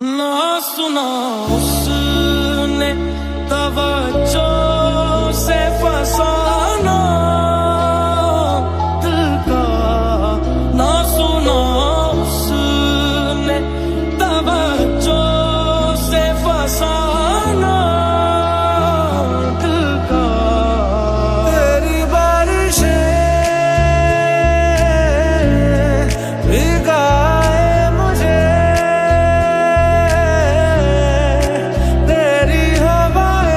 ना सुना उसने तवज्जो से फसाना दिल का, ना सुना उसने तवज्जो से फसाना दिल का। तेरी बारिशें भिगाए मुझे, तेरी हवाएं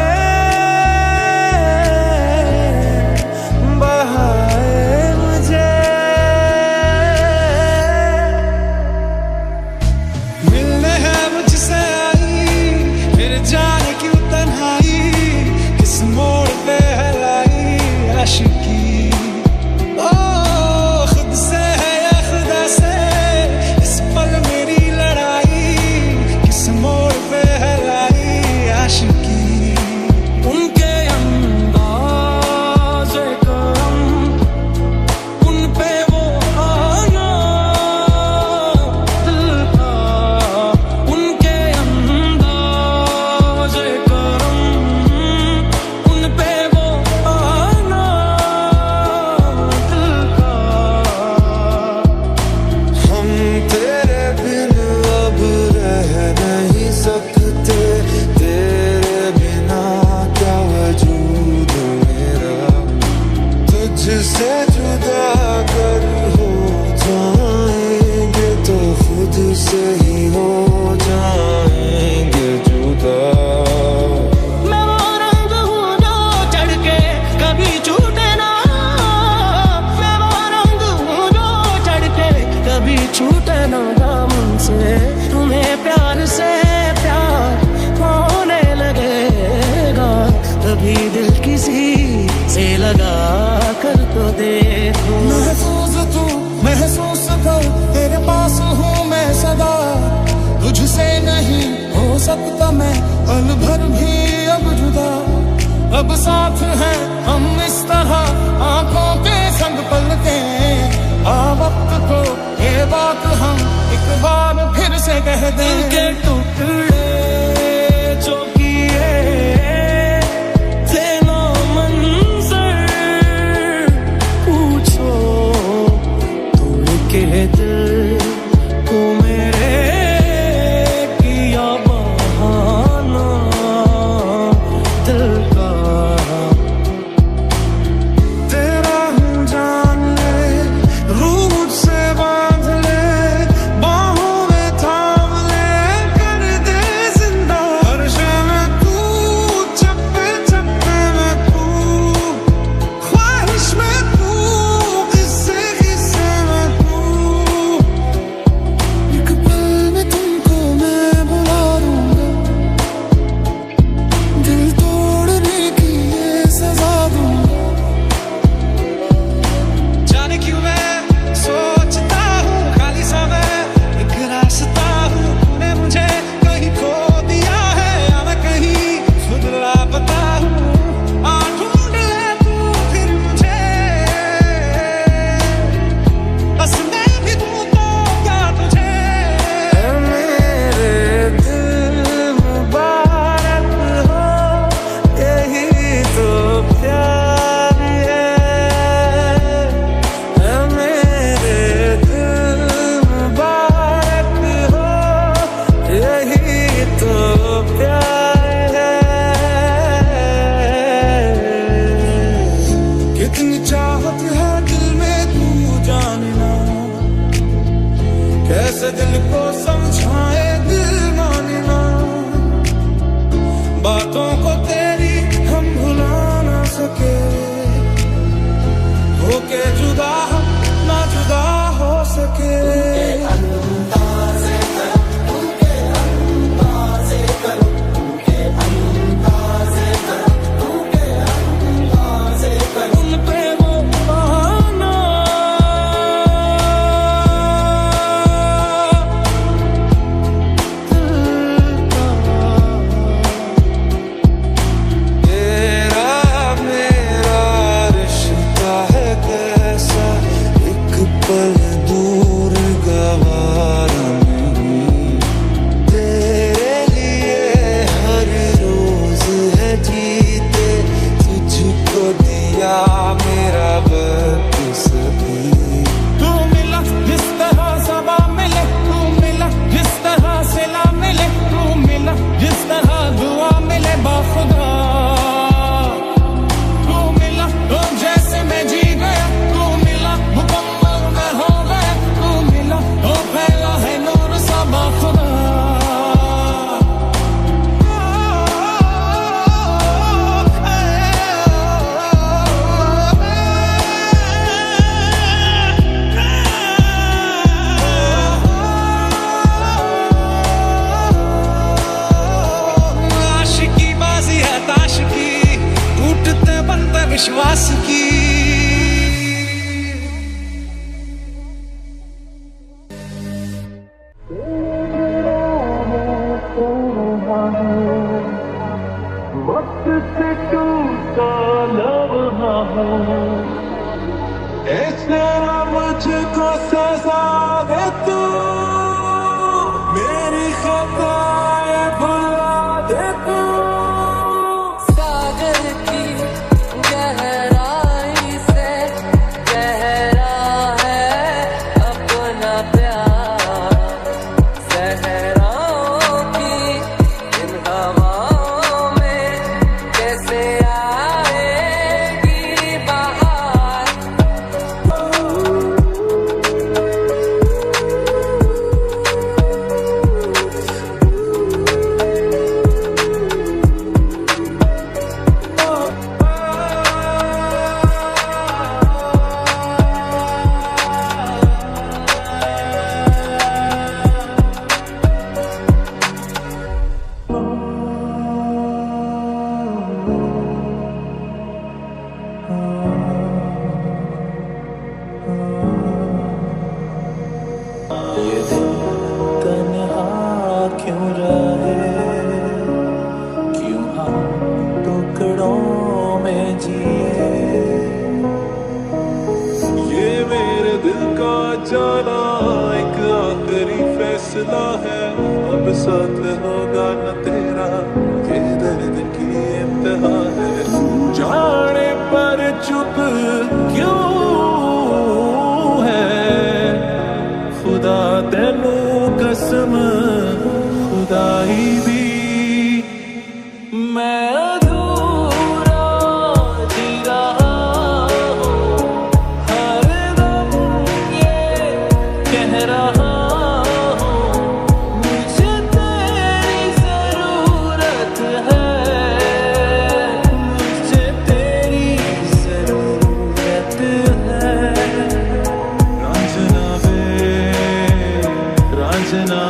बहाए मुझे। मिलने है मुझसे आई, फिर जाने क्यों तन्हाई, किस मोड़ पे है लाई आशिकी। ओ खुद से है या खुदा से, इस पल मेरी लड़ाई, किस मोड़ पे है लाई आशिकी। उनके अंदाज़े करम, उन पे वो आना दिल का, उनके अंदाज़े करम, उन पे वो आना दिल का। हम तेरे बिन अब रह नहीं सकते, तेरे बिना क्या वजूद मेरा, तुझसे जुदा अगर हो जाएंगे तो खुद से ही हो जाएंगे जुदा। मैं वो रंग हूँ जो चढ़ के कभी छूटे ना, मैं वो रंग हूँ जो चढ़ के कभी छूटे ना दामन से। तुम्हें प्यार से प्यार होने लगेगा, कभी दिल किसी से लगा कर तो देखो। महसूस कर तेरे पास हूँ मैं सदा, तुझसे नहीं हो सकता मैं पल भर भी अब जुदा। अब साथ है हम इस तरह आंखों के संग पलते, आ वक्त को ये बात हम एक बार फिर से कह दें। के टुकड़े जो किए थे ना मंजर, पूछो तोड़ के दिल को मेरे किया बहाना दिल का। तेरा हूँ जान ले, रूह मुझसे बांध ले, बाहों में थाम ले, वक्त से टूटा लम्हा हो, ऐसे ना मुझको सजा दे तू, मेरी खताएं भुला दे तू। सागर की गहराई से गहरा है अपना प्यार, सहराओं की इन हवाओं में कैसे आएगी बहार। ये दिल तन्हा क्यों रहे, क्यों हम टुकड़ों में जिए, ये मेरे दिल का जाना एक आखिरी फैसला है, अब साथ होगा न तेरा, ये दर्द की इंतहा है। जाने पर चुप क्यों खुदा तेनू कसम खुदाई दी, मैं अधूरा जी रहा हूँ, हर दम ये कह रहा हूँ, मुझे तेरी जरूरत है, मुझे तेरी जरूरत है। रांझना वे रांझना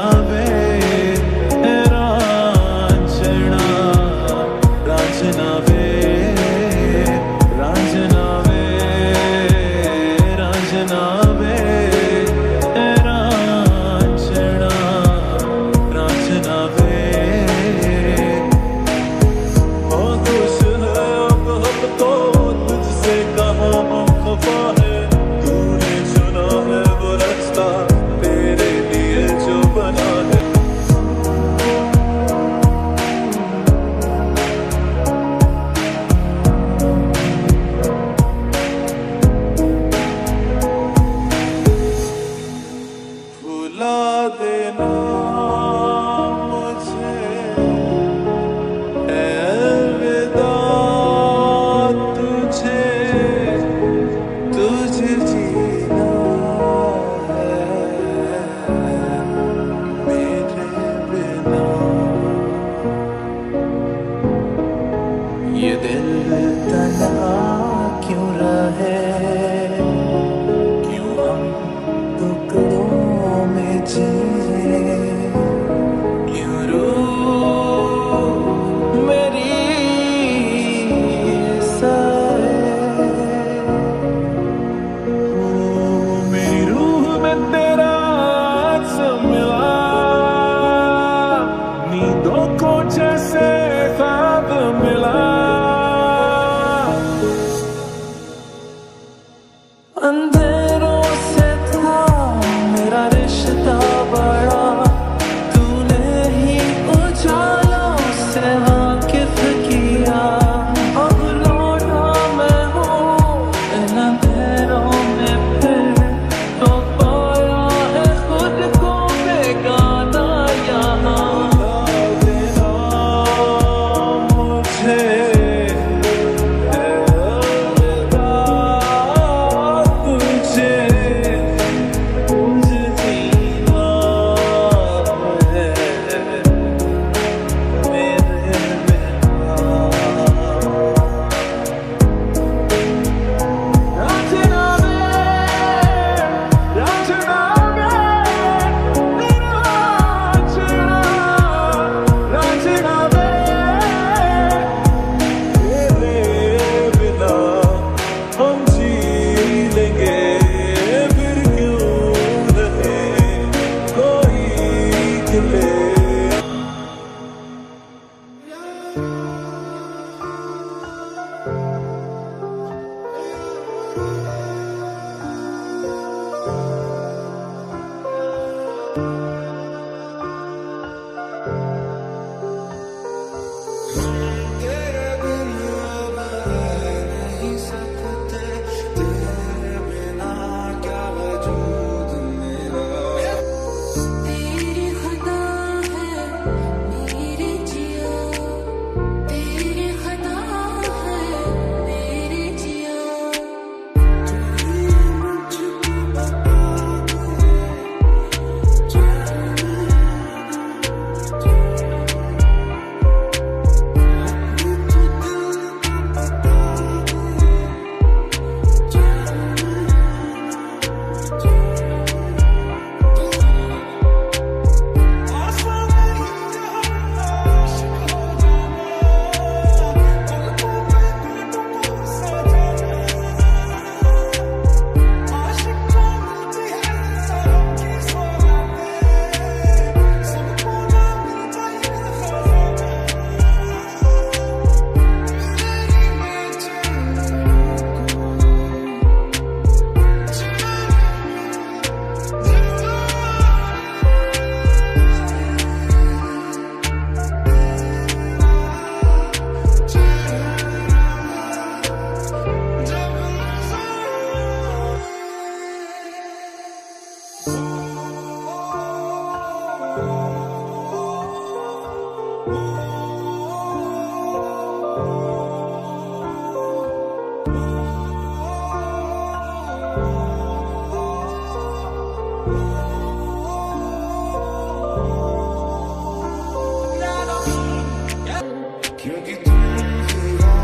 क्योंकि तुम ही हो,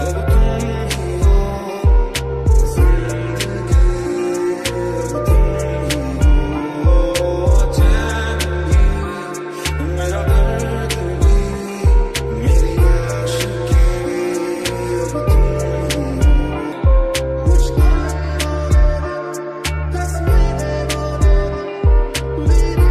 अब तुम ही हो, जिंदगी अब तुम ही हो, चैन भी, मेरा दर्द भी, मेरी आशिकी भी, अब तुम ही हो। मुझको तस्वीरें मेरी